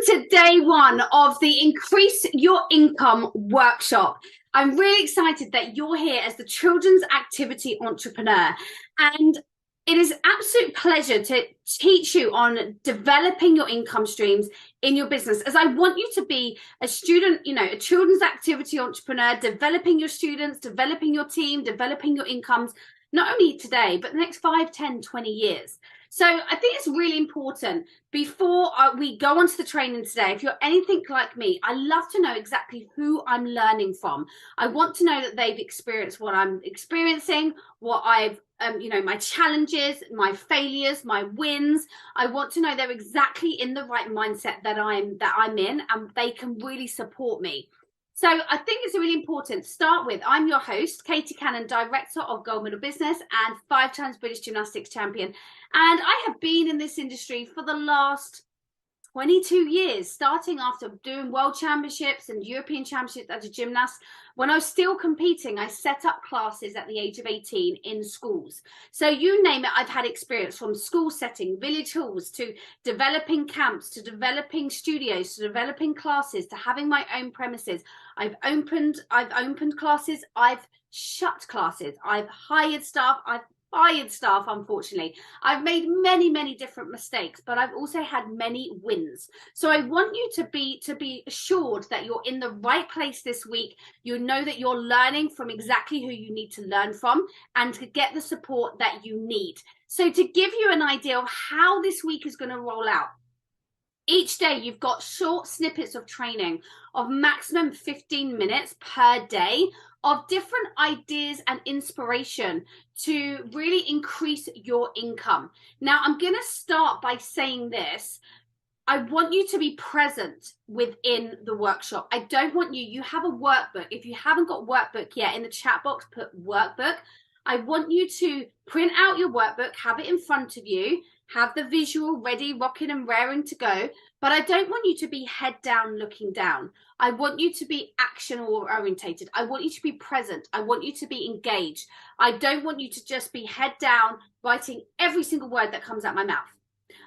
To day one of the Increase Your Income workshop. I'm really excited that you're here as the Children's Activity Entrepreneur. And it is an absolute pleasure to teach you on developing your income streams in your business, as I want you to be a student, a children's activity entrepreneur, developing your students, developing your team, developing your incomes, not only today, but the next 5, 10, 20 years. So I think it's really important before we go on to the training today. If you're anything like me, I love to know exactly who I'm learning from. I want to know that they've experienced what I'm experiencing, what I've, my challenges, my failures, my wins. I want to know they're exactly in the right mindset that I'm in, and they can really support me. So I think it's really important to start with. I'm your host, Katie Cannon, Director of Gold Medal Business and 5 times British Gymnastics Champion. And I have been in this industry for the last 22 years, starting after doing World Championships and European Championships as a gymnast. When I was still competing, I set up classes at the age of 18 in schools. So you name it, I've had experience, from school setting, village halls, to developing camps, to developing studios, to developing classes, to having my own premises. I've opened classes, I've shut classes, I've hired staff, I've fired staff, unfortunately. I've made many different mistakes, but I've also had many wins. So I want you to be assured that you're in the right place this week. You know that you're learning from exactly who you need to learn from, and to get the support that you need. So to give you an idea of how this week is going to roll out, each day you've got short snippets of training of maximum 15 minutes per day of different ideas and inspiration to really increase your income. Now, I'm going to start by saying this. I want you to be present within the workshop. I don't want you have a workbook. If you haven't got workbook yet, in the chat box, put workbook. I want you to print out your workbook, have it in front of you, have the visual ready, rocking and raring to go. But I don't want you to be head down looking down. I want you to be action orientated. I want you to be present. I want you to be engaged. I don't want you to just be head down writing every single word that comes out my mouth.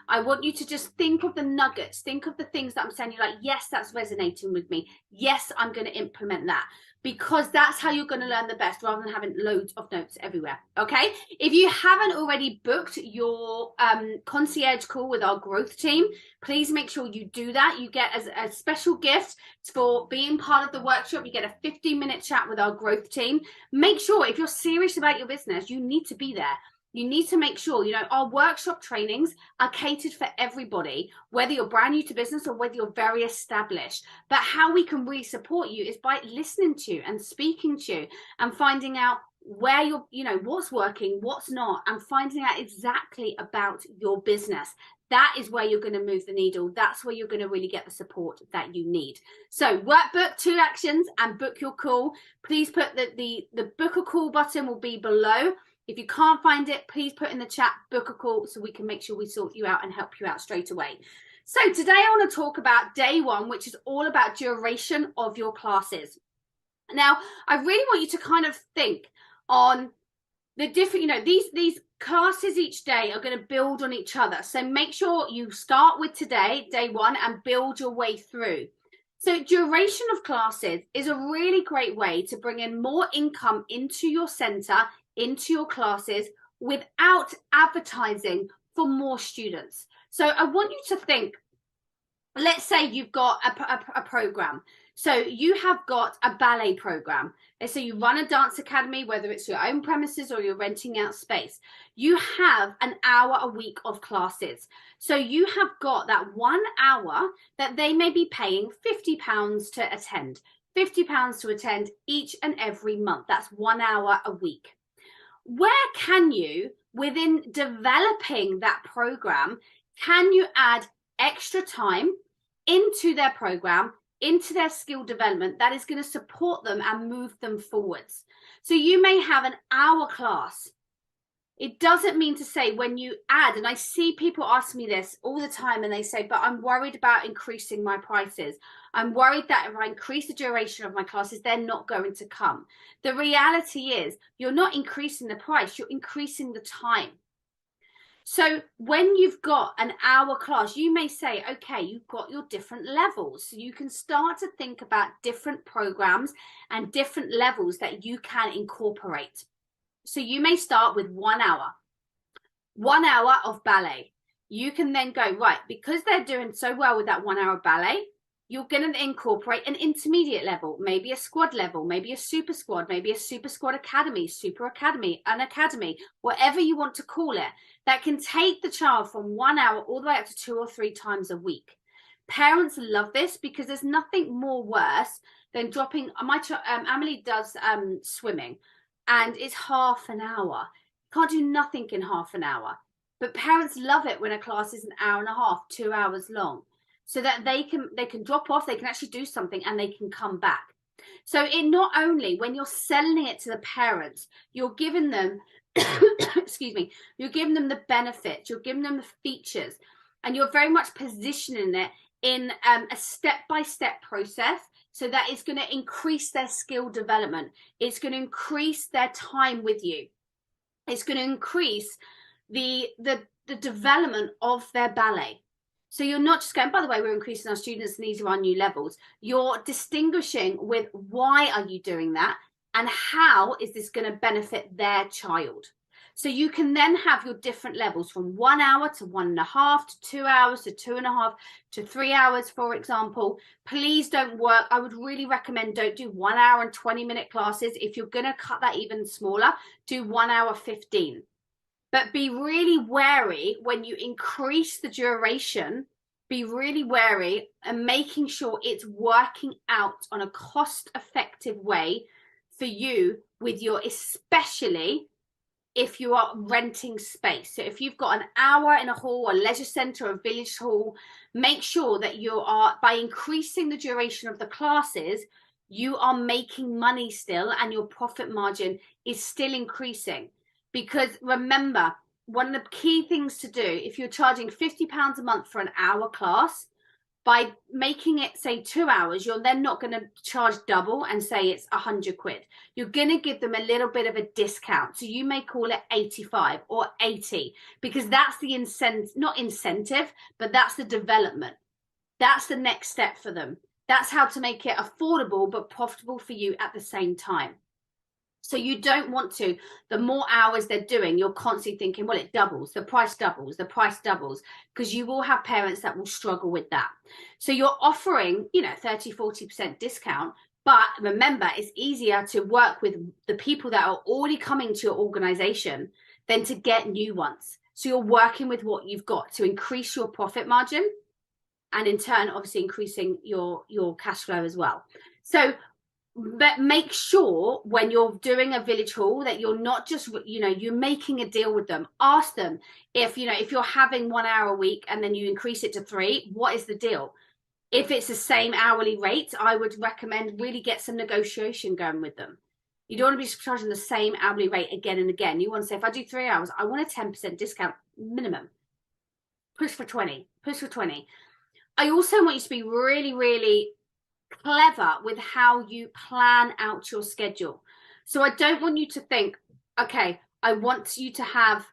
I want you to just think of the nuggets, think of the things that I'm saying. You're like, yes, that's resonating with me. Yes, I'm going to implement that, because that's how you're going to learn the best, rather than having loads of notes everywhere. Okay. If you haven't already booked your concierge call with our growth team, please make sure you do that. You get as a special gift for being part of the workshop. You get a 15-minute chat with our growth team. Make sure, if you're serious about your business, you need to be there. You need to make sure, our workshop trainings are catered for everybody, whether you're brand new to business or whether you're very established. But how we can really support you is by listening to you and speaking to you and finding out where you're, what's working, what's not, and finding out exactly about your business. That is where you're going to move the needle. That's where you're going to really get the support that you need. So workbook, 2 actions, and book your call. Please put the book a call button will be below. If you can't find it, please put in the chat, book a call, so we can make sure we sort you out and help you out straight away. So today I want to talk about day one, which is all about duration of your classes. Now, I really want you to kind of think on the different, these classes each day are going to build on each other. So make sure you start with today, day one, and build your way through. So duration of classes is a really great way to bring in more income into your center, into your classes, without advertising for more students. So I want you to think, let's say you've got a program. So you have got a ballet program. So you run a dance academy, whether it's your own premises or you're renting out space. You have an hour a week of classes. So you have got that 1 hour that they may be paying £50 to attend. £50 to attend each and every month. That's 1 hour a week. Where can you, within developing that program, can you add extra time into their program, into their skill development that is going to support them and move them forwards? So you may have an hour class. It doesn't mean to say when you add, and I see people ask me this all the time, and they say, but I'm worried about increasing my prices. I'm worried that if I increase the duration of my classes, they're not going to come. The reality is you're not increasing the price, you're increasing the time. So when you've got an hour class, you may say, okay, you've got your different levels. So you can start to think about different programs and different levels that you can incorporate. So you may start with 1 hour of ballet. You can then go, right, because they're doing so well with that 1 hour ballet, you're going to incorporate an intermediate level, maybe a squad level, maybe a super squad, maybe a super squad academy, super academy, an academy, whatever you want to call it, that can take the child from 1 hour all the way up to 2 or 3 times a week. Parents love this because there's nothing more worse than dropping. Amelie does swimming, and it's half an hour. Can't do nothing in half an hour. But parents love it when a class is an hour and a half, 2 hours long, so that they can drop off, they can actually do something, and they can come back. So it not only, when you're selling it to the parents, you're giving them excuse me, you're giving them the benefits, you're giving them the features, and you're very much positioning it in a step-by-step process, so that it's going to increase their skill development, it's going to increase their time with you, it's going to increase the development of their ballet. So you're not just going, by the way, we're increasing our students and these are our new levels. You're distinguishing with why are you doing that and how is this going to benefit their child. So you can then have your different levels from 1 hour to 1.5 to 2 hours to 2.5 to 3 hours, for example. Please don't work. I would really recommend don't do 1 hour and 20-minute classes. If you're going to cut that even smaller, do 1 hour 15. But be really wary when you increase the duration, be really wary and making sure it's working out on a cost-effective way for you with your, especially if you are renting space. So if you've got an hour in a hall, a leisure centre, a village hall, make sure that you are, by increasing the duration of the classes, you are making money still and your profit margin is still increasing. Because remember, one of the key things to do, if you're charging £50 a month for an hour class, by making it say 2 hours, you're then not going to charge double and say it's 100 quid. You're going to give them a little bit of a discount. So you may call it 85 or 80, because that's the incentive, but that's the development. That's the next step for them. That's how to make it affordable but profitable for you at the same time. So you don't want to, the more hours they're doing, you're constantly thinking, well, it doubles, the price doubles, because you will have parents that will struggle with that. So you're offering, 30, 40% discount, but remember, it's easier to work with the people that are already coming to your organization than to get new ones. So you're working with what you've got to increase your profit margin, and in turn, obviously increasing your cash flow as well. So, but make sure when you're doing a village hall that you're not just, you're making a deal with them. Ask them if you're having 1 hour a week and then you increase it to 3, what is the deal? If it's the same hourly rate, I would recommend really get some negotiation going with them. You don't want to be charging the same hourly rate again and again. You want to say, if I do 3 hours, I want a 10% discount minimum. Push for 20. I also want you to be really, really clever with how you plan out your schedule. So I don't want you to think, okay, I want you to have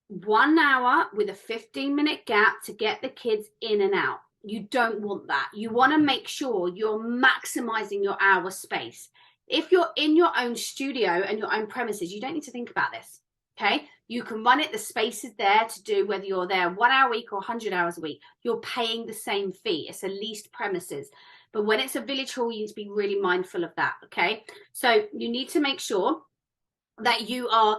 1 hour with a 15-minute gap to get the kids in and out. You don't want that. You want to make sure you're maximizing your hour space. If you're in your own studio and your own premises, you don't need to think about this. Okay, you can run it, the space is there to do, whether you're there 1 hour a week or 100 hours a week, you're paying the same fee. It's a leased premises. But when it's a village hall, you need to be really mindful of that. Okay, so you need to make sure that you are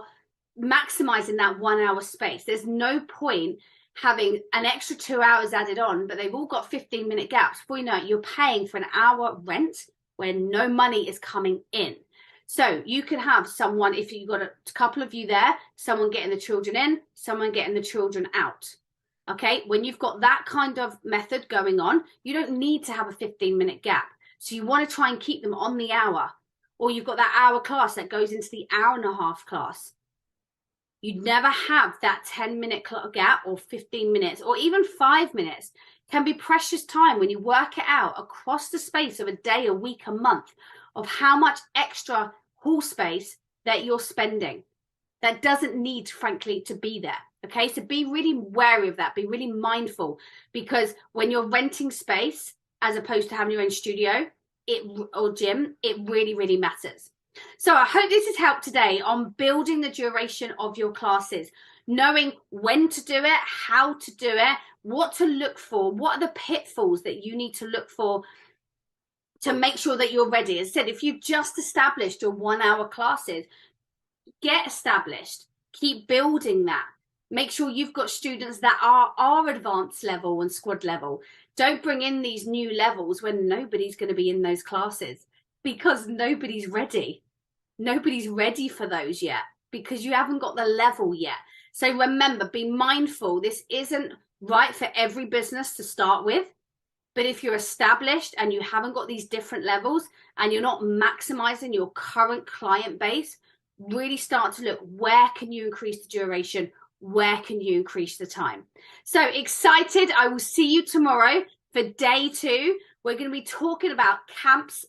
maximizing that 1 hour space. There's no point having an extra 2 hours added on, but they've all got 15-minute gaps. Before you know it, you're paying for an hour rent where no money is coming in. So you can have someone, if you've got a couple of you there, someone getting the children in, someone getting the children out. Okay, when you've got that kind of method going on, you don't need to have a 15-minute gap. So you want to try and keep them on the hour, or you've got that hour class that goes into the hour and a half class. You'd never have that 10-minute gap, or 15 minutes, or even 5 minutes. Can be precious time when you work it out across the space of a day, a week, a month, of how much extra hall space that you're spending. that doesn't need, frankly, to be there. Okay, so be really wary of that, be really mindful, because when you're renting space as opposed to having your own studio or gym, it really, really matters. So I hope this has helped today on building the duration of your classes, knowing when to do it, how to do it, what to look for, what are the pitfalls that you need to look for to make sure that you're ready. As I said, if you've just established your 1 hour classes, get established, keep building that. Make sure you've got students that are advanced level and squad level. Don't bring in these new levels when nobody's going to be in those classes, because nobody's ready. Nobody's ready for those yet, because you haven't got the level yet. So remember, be mindful. This isn't right for every business to start with. But if you're established and you haven't got these different levels and you're not maximizing your current client base, really start to look, where can you increase the duration? Where can you increase the time? So excited. I will see you tomorrow for day 2. We're going to be talking about camps